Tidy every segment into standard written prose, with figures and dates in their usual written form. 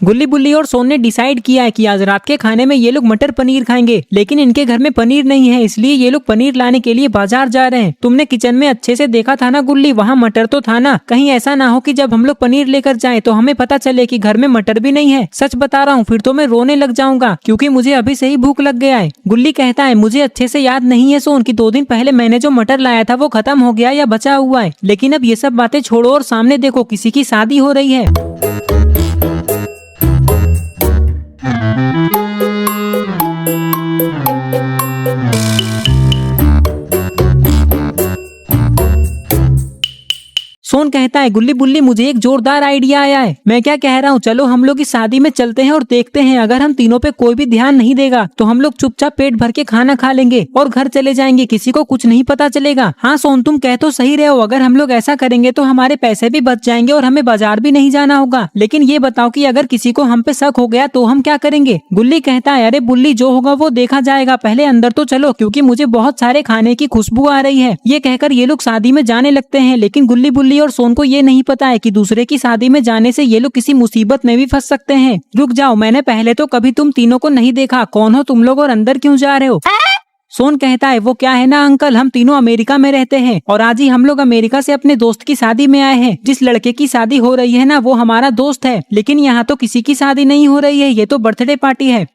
गुल्ली बुल्ली और सोन ने डिसाइड किया है कि आज रात के खाने में ये लोग मटर पनीर खाएंगे, लेकिन इनके घर में पनीर नहीं है, इसलिए ये लोग पनीर लाने के लिए बाजार जा रहे हैं। तुमने किचन में अच्छे से देखा था ना गुल्ली, वहाँ मटर तो था ना? कहीं ऐसा ना हो कि जब हम लोग पनीर लेकर जाएं तो हमें पता चले कि घर में मटर भी नहीं है। सच बता रहा हूँ, फिर तो मैं रोने लग जाऊंगा क्योंकि मुझे अभी से ही भूख लग गया है। गुल्ली कहता है मुझे अच्छे से याद नहीं है सोन कि 2 दिन पहले मैंने जो मटर लाया था वो खत्म हो गया या बचा हुआ है। लेकिन अब ये सब बातें छोड़ो और सामने देखो, किसी की शादी हो रही है। सोन कहता है गुल्ली बुल्ली मुझे एक जोरदार आइडिया आया है। मैं क्या कह रहा हूँ, चलो हम लोग इस शादी में चलते हैं और देखते हैं, अगर हम तीनों पे कोई भी ध्यान नहीं देगा तो हम लोग चुपचाप पेट भर के खाना खा लेंगे और घर चले जाएंगे, किसी को कुछ नहीं पता चलेगा। हाँ सोन, तुम कह तो सही रहे हो, अगर हम लोग ऐसा करेंगे तो हमारे पैसे भी बच जाएंगे और हमें बाजार भी नहीं जाना होगा। लेकिन ये बताओ कि अगर किसी को हम पे शक हो गया तो हम क्या करेंगे? गुल्ली कहता है अरे बुल्ली, जो होगा वो देखा जाएगा, पहले अंदर तो चलो क्योंकि मुझे बहुत सारे खाने की खुशबू आ रही है। ये कहकर ये लोग शादी में जाने लगते हैं, लेकिन गुल्ली बुल्ली और सोन को ये नहीं पता है कि दूसरे की शादी में जाने से ये लोग किसी मुसीबत में भी फंस सकते हैं। रुक जाओ, मैंने पहले तो कभी तुम तीनों को नहीं देखा, कौन हो तुम लोग और अंदर क्यों जा रहे हो? सोन कहता है वो क्या है ना अंकल, हम तीनों अमेरिका में रहते हैं और आज ही हम लोग अमेरिका से अपने दोस्त की शादी में आए हैं। जिस लड़के की शादी हो रही है ना वो हमारा दोस्त है, लेकिन यहाँ तो किसी की शादी नहीं हो रही है, ये तो बर्थडे पार्टी है।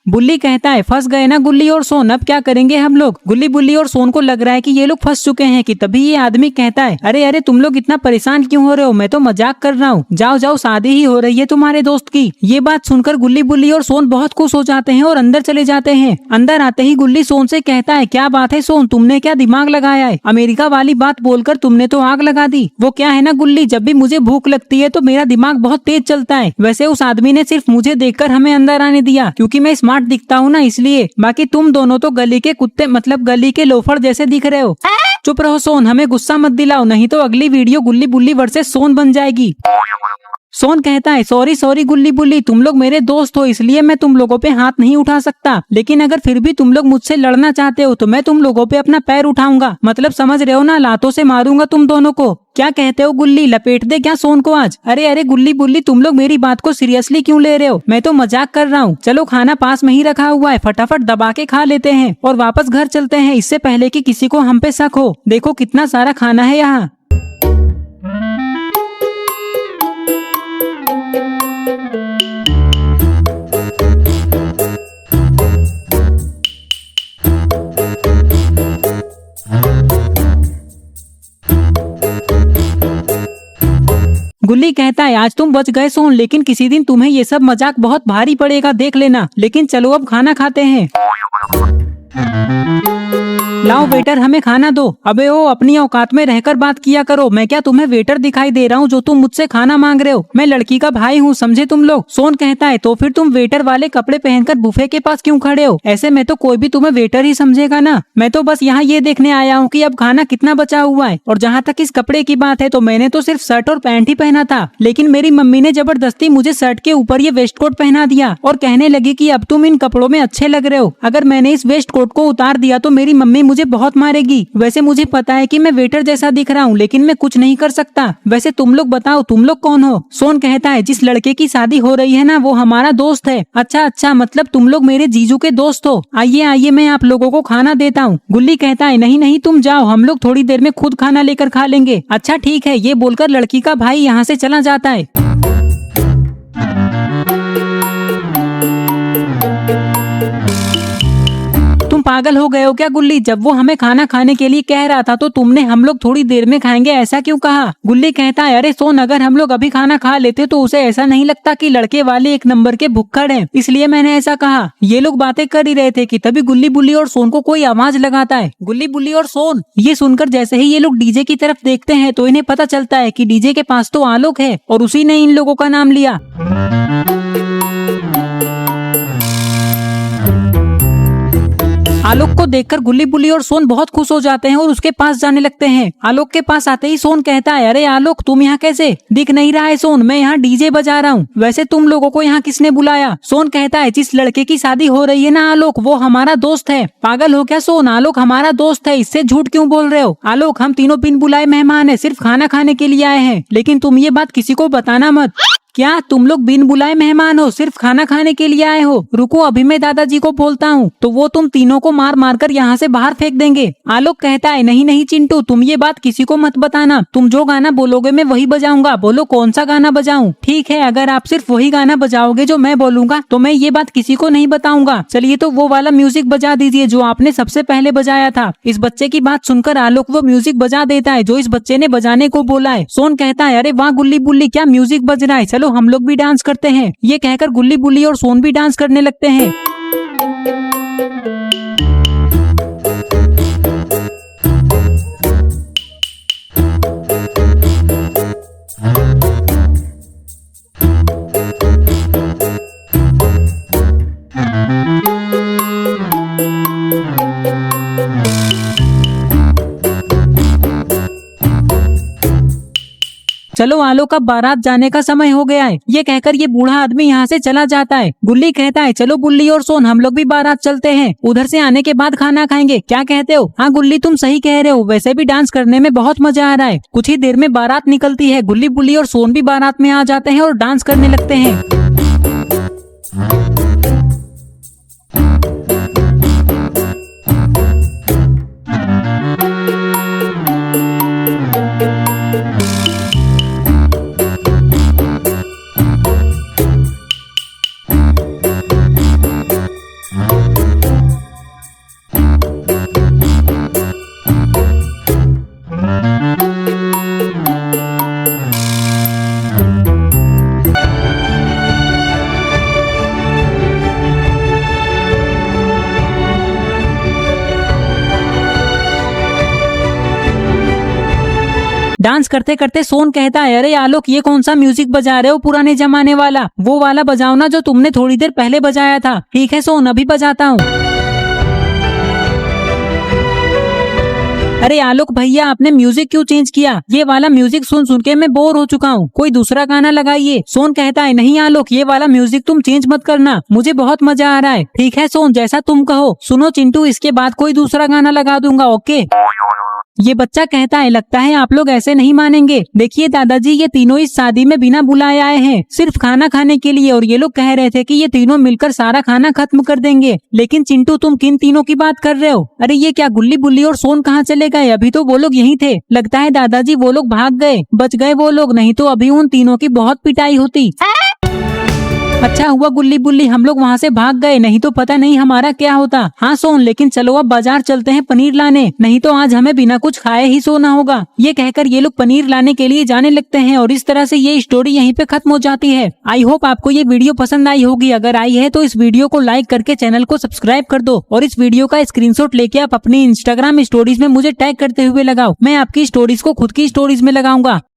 बुल्ली कहता है फंस गए ना गुल्ली और सोन, अब क्या करेंगे हम लोग? गुल्ली बुल्ली और सोन को लग रहा है कि ये लोग फंस चुके हैं कि तभी ये आदमी कहता है अरे अरे तुम लोग इतना परेशान क्यों हो रहे हो, मैं तो मजाक कर रहा हूँ, जाओ जाओ शादी ही हो रही है तुम्हारे दोस्त की। ये बात सुनकर गुल्ली बुल्ली और सोन बहुत खुश हो जाते हैं और अंदर चले जाते हैं। अंदर आते ही गुल्ली सोन से कहता है क्या बात है सोन, तुमने क्या दिमाग लगाया है, अमेरिका वाली बात बोलकर तुमने तो आग लगा दी। वो क्या है ना गुल्ली, जब भी मुझे भूख लगती है तो मेरा दिमाग बहुत तेज चलता है। वैसे उस आदमी ने सिर्फ मुझे देखकर हमें अंदर आने दिया क्योंकि मैं स्मार्ट दिखता हूँ ना, इसलिए। बाकी तुम दोनों तो गली के कुत्ते मतलब गली के लोफर जैसे दिख रहे हो। चुप रहो सोन, हमें गुस्सा मत दिलाओ, नहीं तो अगली वीडियो गुल्ली बुल्ली वर्सेस सोन बन जाएगी। सोन कहता है सॉरी सॉरी गुल्ली बुल्ली, तुम लोग मेरे दोस्त हो इसलिए मैं तुम लोगों पे हाथ नहीं उठा सकता, लेकिन अगर फिर भी तुम लोग मुझसे लड़ना चाहते हो तो मैं तुम लोगों पे अपना पैर उठाऊंगा, मतलब समझ रहे हो ना, लातों से मारूंगा तुम दोनों को। क्या कहते हो गुल्ली, लपेट दे क्या सोन को आज? अरे अरे गुल्ली बुल्ली, तुम लोग मेरी बात को सीरियसली क्यों ले रहे हो? मैं तो मजाक कर रहा हूँ। चलो खाना पास में ही रखा हुआ है, फटाफट दबा के खा लेते हैं और वापस घर चलते हैं, इससे पहले कि किसी को हम पे शक हो। देखो कितना सारा खाना है यहाँ। गुल्ली कहता है आज तुम बच गए सोन, लेकिन किसी दिन तुम्हें ये सब मजाक बहुत भारी पड़ेगा, देख लेना। लेकिन चलो अब खाना खाते हैं। लाओ वेटर, हमें खाना दो। अबे ओ, अपनी औकात में रहकर बात किया करो, मैं क्या तुम्हें वेटर दिखाई दे रहा हूँ जो तुम मुझसे खाना मांग रहे हो? मैं लड़की का भाई हूँ, समझे तुम लोग? सोन कहता है तो फिर तुम वेटर वाले कपड़े पहनकर बुफे के पास क्यों खड़े हो? ऐसे में तो कोई भी तुम्हें वेटर ही समझेगा ना। मैं तो बस यहाँ ये देखने आया हूँ कि अब खाना कितना बचा हुआ है। और जहाँ तक इस कपड़े की बात है तो मैंने तो सिर्फ शर्ट और पैंट ही पहना था, लेकिन मेरी मम्मी ने जबरदस्ती मुझे शर्ट के ऊपर ये वेस्ट कोट पहना दिया और कहने लगी कि अब तुम इन कपड़ों में अच्छे लग रहे हो। अगर मैंने इस वेस्ट कोट को उतार दिया तो मेरी मम्मी मुझे बहुत मारेगी। वैसे मुझे पता है कि मैं वेटर जैसा दिख रहा हूँ, लेकिन मैं कुछ नहीं कर सकता। वैसे तुम लोग बताओ, तुम लोग कौन हो? सोन कहता है जिस लड़के की शादी हो रही है ना वो हमारा दोस्त है। अच्छा अच्छा, मतलब तुम लोग मेरे जीजू के दोस्त हो। आइए आइए, मैं आप लोगों को खाना देता हूँ। गुल्ली कहता है नहीं नहीं तुम जाओ, हम लोग थोड़ी देर में खुद खाना लेकर खा लेंगे। अच्छा ठीक है, ये बोलकर लड़की का भाई यहाँ से चला जाता है। पागल हो गए हो क्या गुल्ली? जब वो हमें खाना खाने के लिए कह रहा था तो तुमने हम लोग थोड़ी देर में खाएंगे ऐसा क्यों कहा? गुल्ली कहता है अरे सोन, अगर हम लोग अभी खाना खा लेते तो उसे ऐसा नहीं लगता कि लड़के वाले एक नंबर के भुक्कड़ हैं, इसलिए मैंने ऐसा कहा। ये लोग बातें कर ही रहे थे कि तभी गुल्ली बुल्ली और सोन को कोई आवाज लगाता है। गुल्ली बुल्ली और सोन ये सुनकर जैसे ही ये लोग डीजे की तरफ देखते हैं तो इन्हें पता चलता है कि डीजे के पास तो आलोक है और उसी ने इन लोगों का नाम लिया। आलोक को देखकर गुल्ली बुल्ली और सोन बहुत खुश हो जाते हैं और उसके पास जाने लगते हैं। आलोक के पास आते ही सोन कहता है अरे आलोक, तुम यहाँ कैसे? दिख नहीं रहा है सोन, मैं यहाँ डीजे बजा रहा हूँ। वैसे तुम लोगों को यहाँ किसने बुलाया? सोन कहता है जिस लड़के की शादी हो रही है ना आलोक, वो हमारा दोस्त है। पागल हो क्या सोन? आलोक हमारा दोस्त है, इससे झूठ क्यों बोल रहे हो? आलोक, हम तीनों बिन बुलाए मेहमान है, सिर्फ खाना खाने के लिए आए हैं, लेकिन तुम ये बात किसी को बताना मत। क्या तुम लोग बिन बुलाए मेहमान हो, सिर्फ खाना खाने के लिए आए हो? रुको अभी मैं दादाजी को बोलता हूँ, तो वो तुम तीनों को मार मार कर यहाँ से बाहर फेंक देंगे। आलोक कहता है नहीं नहीं चिंटू, तुम ये बात किसी को मत बताना, तुम जो गाना बोलोगे मैं वही बजाऊंगा। बोलो कौन सा गाना बजाऊं? ठीक है, अगर आप सिर्फ वही गाना बजाओगे जो मैं बोलूंगा तो मैं ये बात किसी को नहीं बताऊंगा। चलिए तो वो वाला म्यूजिक बजा दीजिए जो आपने सबसे पहले बजाया था। इस बच्चे की बात सुनकर आलोक वो म्यूजिक बजा देता है जो इस बच्चे ने बजाने को बोला है। सोन कहता है अरे वाह गुल्ली बुल्ली, क्या म्यूजिक बज रहा है, चलो हम लोग भी डांस करते हैं। ये कहकर गुल्ली बुल्ली और सोन भी डांस करने लगते हैं। चलो आलोक अब बारात जाने का समय हो गया है। ये कहकर ये बूढ़ा आदमी यहाँ से चला जाता है। गुल्ली कहता है चलो बुल्ली और सोन हम लोग भी बारात चलते हैं, उधर से आने के बाद खाना खाएंगे, क्या कहते हो? हाँ गुल्ली तुम सही कह रहे हो, वैसे भी डांस करने में बहुत मजा आ रहा है। कुछ ही देर में बारात निकलती है। गुल्ली बुल्ली और सोन भी बारात में आ जाते हैं और डांस करने लगते हैं। डांस करते करते सोन कहता है अरे आलोक ये कौन सा म्यूजिक बजा रहे हो, पुराने जमाने वाला? वो वाला बजाओ ना जो तुमने थोड़ी देर पहले बजाया था। ठीक है सोन अभी बजाता हूँ। अरे आलोक भैया आपने म्यूजिक क्यों चेंज किया? ये वाला म्यूजिक सुन सुन के मैं बोर हो चुका हूँ, कोई दूसरा गाना लगाइए। सोन कहता है नहीं आलोक ये वाला म्यूजिक तुम चेंज मत करना, मुझे बहुत मजा आ रहा है। ठीक है सोन जैसा तुम कहो। सुनो चिंटू इसके बाद कोई दूसरा गाना लगा दूंगा, ओके? ये बच्चा कहता है लगता है आप लोग ऐसे नहीं मानेंगे। देखिए दादाजी ये तीनों इस शादी में बिना बुलाए आए हैं, सिर्फ खाना खाने के लिए, और ये लोग कह रहे थे कि ये तीनों मिलकर सारा खाना खत्म कर देंगे। लेकिन चिंटू तुम किन तीनों की बात कर रहे हो? अरे ये क्या गुल्ली बुल्ली और सोन कहाँ चले गए? अभी तो वो लोग यहीं थे। लगता है दादाजी वो लोग भाग गए, बच गए वो लोग, नहीं तो अभी उन तीनों की बहुत पिटाई होती। अच्छा हुआ गुल्ली बुल्ली हम लोग वहाँ से भाग गए, नहीं तो पता नहीं हमारा क्या होता। हाँ सोन लेकिन चलो अब बाजार चलते हैं पनीर लाने, नहीं तो आज हमें बिना कुछ खाए ही सोना होगा। ये कहकर ये लोग पनीर लाने के लिए जाने लगते हैं और इस तरह से ये स्टोरी यहीं पे खत्म हो जाती है। आई होप आपको ये वीडियो पसंद आई होगी। अगर आई है तो इस वीडियो को लाइक करके चैनल को सब्सक्राइब कर दो और इस वीडियो का स्क्रीनशॉट लेके आप अपनी इंस्टाग्राम स्टोरीज में मुझे टैग करते हुए लगाओ। मैं आपकी स्टोरीज को खुद की स्टोरीज में लगाऊंगा।